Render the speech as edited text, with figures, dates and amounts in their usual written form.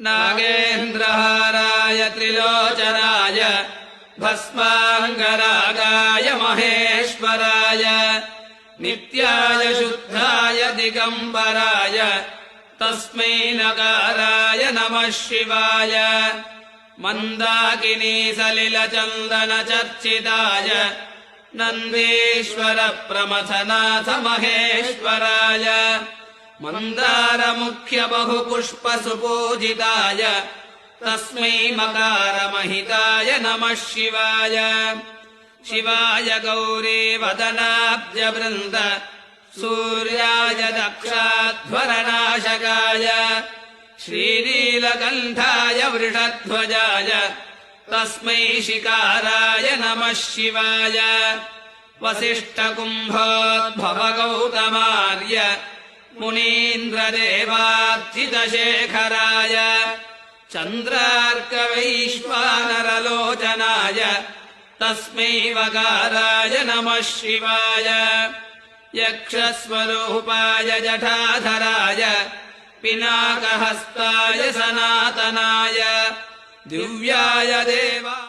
नागेन्द्रहाराय त्रिलोचनाय भस्माङ्गरागाय महेश्वराय नित्याय शुद्धाय दिगम्बराय तस्मै नकाराय नमः शिवाय मन्दाकिनी सलिलचन्दनचर्चिताय नन्दीश्वर प्रमथनाथ महेश्वराय मन्दारमुख्य बहुपुष्पसुपूजिताय तस्मै मकारमहिताय नमः शिवाय शिवाय गौरीवदनाब्जवृन्द सूर्याय दक्षाध्वरनाशकाय श्रीनीलकण्ठाय वृषध्वजाय तस्मै शिकाराय नमः शिवाय वसिष्ठकुम्भोद्भवगौतमार्य मुनीन्द्रदेवार्चितशेखराय चन्द्रार्कवैश्वानरलोचनाय तस्मै वकाराय नमः शिवाय यक्षस्वरूपाय जटाधराय पिनाकहस्ताय सनातनाय दिव्याय देवा